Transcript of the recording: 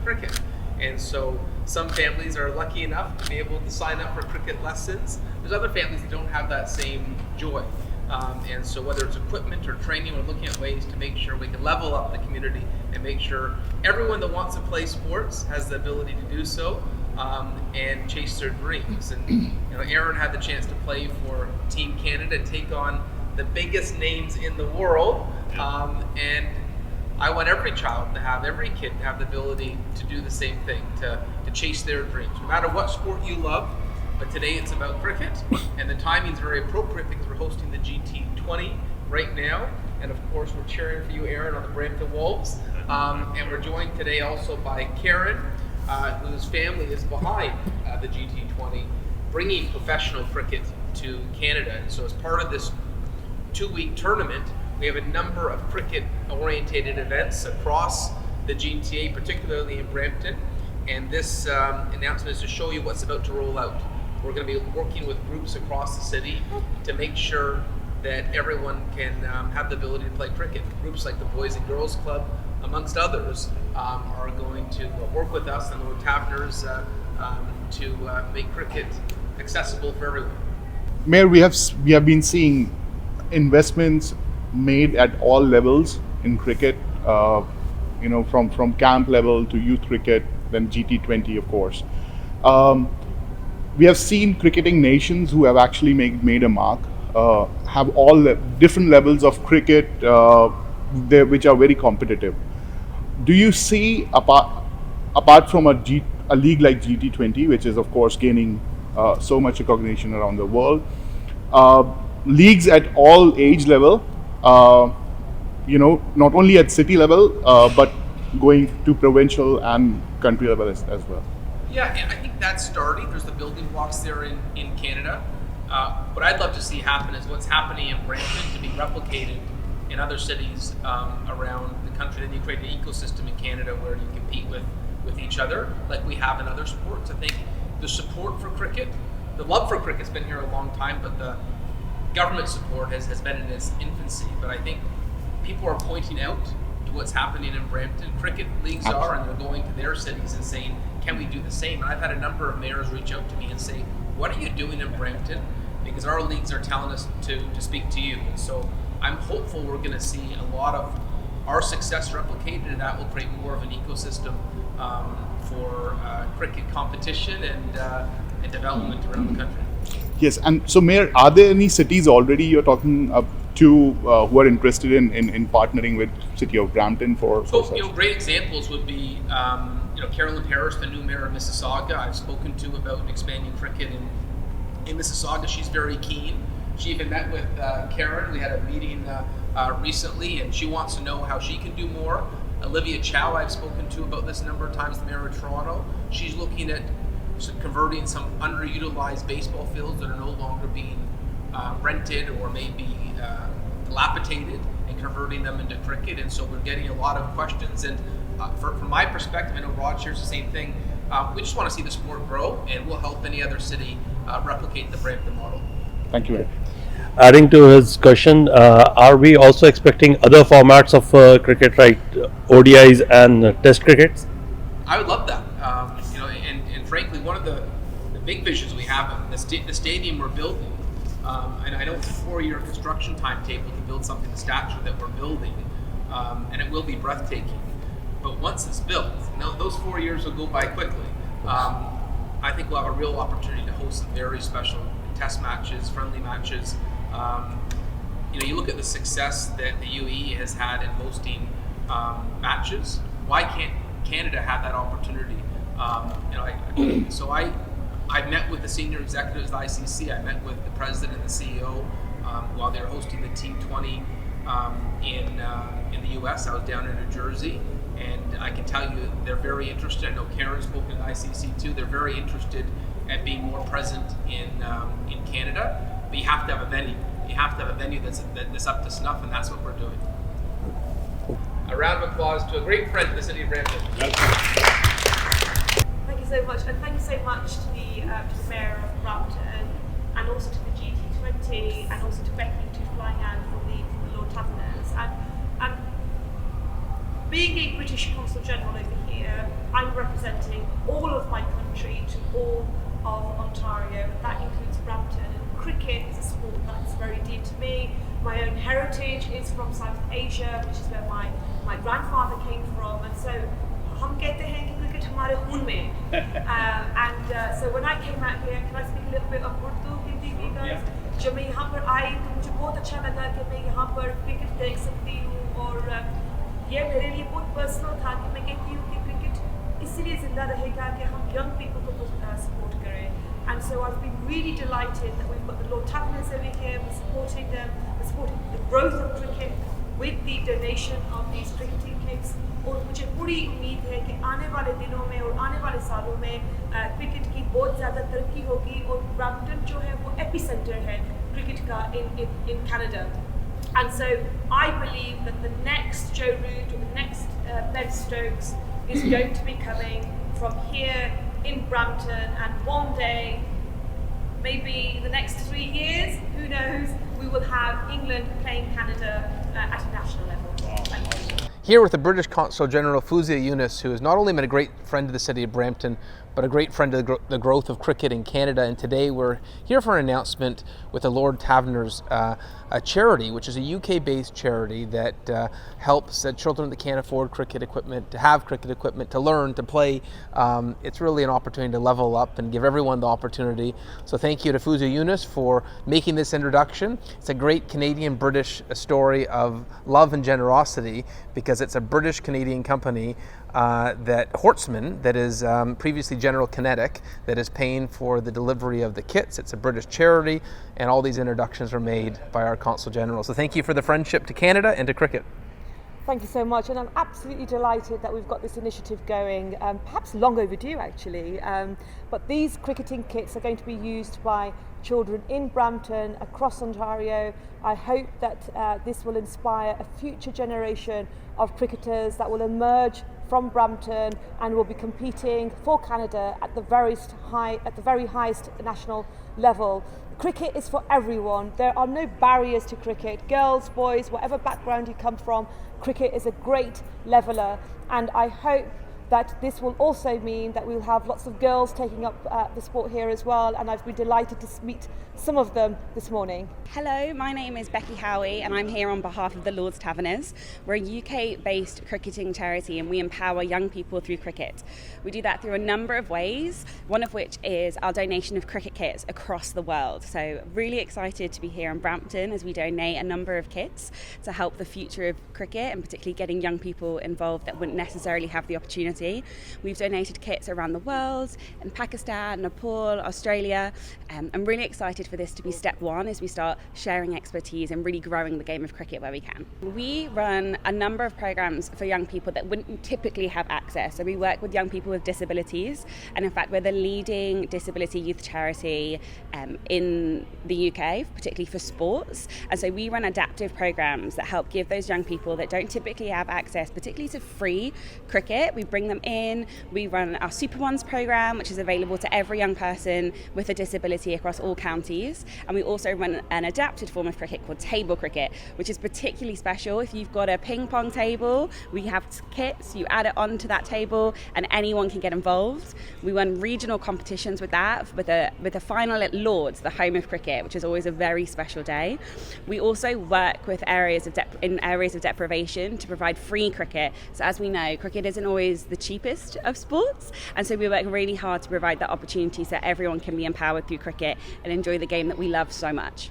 cricket. And so some families are lucky enough to be able to sign up for cricket lessons. There's other families that don't have that same joy. And so whether it's equipment or training, we're looking at ways to make sure we can level up the community and make sure everyone that wants to play sports has the ability to do so and chase their dreams. And Aaron had the chance to play for Team Canada and take on the biggest names in the world. And I want every child to have, every kid to have the ability to do the same thing, to chase their dreams, no matter what sport you love. But today it's about cricket, and the timing is very appropriate because we're hosting the GT20 right now, and of course we're cheering for you, Aaron, on the Brampton Wolves. And we're joined today also by Karen, whose family is behind the GT20, bringing professional cricket to Canada. And so as part of this 2-week tournament, we have a number of cricket-orientated events across the GTA, particularly in Brampton. And this announcement is to show you what's about to roll out. We're going to be working with groups across the city to make sure that everyone can have the ability to play cricket. Groups like the Boys and Girls Club, amongst others, are going to work with us and the Taverners to make cricket accessible for everyone. Mayor, we have been seeing investments made at all levels in cricket, from camp level to youth cricket, then GT20, of course. We have seen cricketing nations who have actually made a mark, have all the different levels of cricket which are very competitive. Do you see, apart from a league like GT20, which is of course gaining so much recognition around the world, leagues at all age level, not only at city level, but going to provincial and country level as well? Yeah, I think that's starting. There's the building blocks there in Canada. What I'd love to see happen is what's happening in Brampton to be replicated in other cities around the country. Then you create an ecosystem in Canada where you compete with each other like we have in other sports. I think the support for cricket, the love for cricket's been here a long time, but the government support has been in its infancy. But I think people are pointing out to what's happening in Brampton. Cricket leagues are, and they're going to their cities and saying, can we do the same? And I've had a number of mayors reach out to me and say, what are you doing in Brampton? Because our leagues are telling us to speak to you. And so I'm hopeful we're going to see a lot of our success replicated, and that will create more of an ecosystem for cricket competition and development around the country. Yes, and so Mayor, are there any cities already you're talking to who are interested in partnering with City of Brampton for such? Great examples would be Carolyn Harris, the new mayor of Mississauga. I've spoken to about expanding cricket in Mississauga. She's very keen. She even met with Karen. We had a meeting recently, and she wants to know how she can do more. Olivia Chow, I've spoken to about this a number of times, the mayor of Toronto. She's looking at converting some underutilized baseball fields that are no longer being rented or maybe dilapidated and converting them into cricket. And so we're getting a lot of questions. And from my perspective, I know Rod shares the same thing. We just want to see the sport grow, and we'll help any other city replicate the Brampton model. Thank you, Mayor. Adding to his question, are we also expecting other formats of cricket, like ODIs and Test crickets? I would love that. And frankly, one of the big visions we have, the stadium we're building, and I know it's a 4-year construction timetable to build something the stature that we're building, and it will be breathtaking. But once it's built, those 4 years will go by quickly. I think we'll have a real opportunity to host some very special test matches, friendly matches. You look at the success that the UAE has had in hosting matches. Why can't Canada have that opportunity? So I met with the senior executives of the ICC. I met with the president and the CEO while they were hosting the T20 in the US. I was down in New Jersey, and I can tell you they're very interested. I know Karen's spoken to the ICC too. They're very interested at being more present in Canada. But you have to have a venue. You have to have a venue that's up to snuff, and that's what we're doing. A round of applause to a great friend of the city of Brampton. Thank you so much, and thank you so much to the Mayor of Brampton, and also to the GT20, and also to Becky to flying out for the Lord Taverners. And being a British Consul General over here, I'm representing all of my country to all of Ontario, and that includes Brampton. And cricket is a sport that's very dear to me. My own heritage is from South Asia, which is where my grandfather came from, and so हम कहते हैं कि cricket हमारे खून में and so when I came out here, can I speak a little bit of Urdu, Hindi, guys? जब मैं यहाँ पर आई तो मुझे बहुत अच्छा लगा कि मैं यहाँ पर cricket देख सकती हूँ, और ये मेरे लिए बहुत personal था कि मैं कहती हूँ कि cricket इसलिए जिंदा रहेगा कि हम young people को support करें. And so I've been really delighted that we've got the Lord Taverners over here. We're supporting them, we're supporting the growth of cricket with the donation of these cricketing kits. और मुझे पूरी उम्मीद है कि आने वाले दिनों में और आने वाले सालों में क्रिकेट की बहुत ज़्यादा तरक्की होगी, और ब्रैम्पटन जो है वो एपिसेंटर है क्रिकेट का in Canada. And so I believe that the next Joe Root or the next Ben Stokes is going to be coming from here in Brampton, and one day, maybe the next 3 years, who knows, we will have England playing Canada at a national level. Thank you. Here with the British Consul General Fuzia Yunus, who has not only been a great friend of the city of Brampton, but a great friend of the growth of cricket in Canada. And today we're here for an announcement with the Lord Taverners, a charity, which is a UK-based charity that helps children that can't afford cricket equipment to have cricket equipment, to learn, to play. It's really an opportunity to level up and give everyone the opportunity. So thank you to Fuzia Yunus for making this introduction. It's a great Canadian-British story of love and generosity, because it's a British-Canadian company that Hortsman, that is previously General Kinetic, that is paying for the delivery of the kits. It's a British charity, and all these introductions are made by our Consul General. So thank you for the friendship to Canada and to cricket. Thank you so much, and I'm absolutely delighted that we've got this initiative going, perhaps long overdue actually, but these cricketing kits are going to be used by children in Brampton, across Ontario. I hope that this will inspire a future generation of cricketers that will emerge from Brampton and will be competing for Canada at the very highest national level. Cricket is for everyone. There are no barriers to cricket. Girls, boys, whatever background you come from, cricket is a great leveler, and I hope that this will also mean that we'll have lots of girls taking up the sport here as well, and I've been delighted to meet some of them this morning. Hello, my name is Becky Howie, and I'm here on behalf of the Lord's Taverners. We're a UK-based cricketing charity, and we empower young people through cricket. We do that through a number of ways, one of which is our donation of cricket kits across the world. So really excited to be here in Brampton as we donate a number of kits to help the future of cricket, and particularly getting young people involved that wouldn't necessarily have the opportunity. We've donated kits around the world, in Pakistan, Nepal, Australia. I'm really excited for this to be step one as we start sharing expertise and really growing the game of cricket where we can. We run a number of programs for young people that wouldn't typically have access. So we work with young people with disabilities, and in fact we're the leading disability youth charity in the UK, particularly for sports. And so we run adaptive programs that help give those young people that don't typically have access, particularly to free cricket. We bring them in. We run our Super Ones program, which is available to every young person with a disability across all counties. And we also run an adapted form of cricket called table cricket, which is particularly special. If you've got a ping pong table, we have kits, you add it onto that table and anyone can get involved. We run regional competitions with that, with a final at Lord's, the home of cricket, which is always a very special day. We also work with areas of deprivation to provide free cricket. So as we know, cricket isn't always the cheapest of sports, and so we work really hard to provide that opportunity so everyone can be empowered through cricket and enjoy the game that we love so much.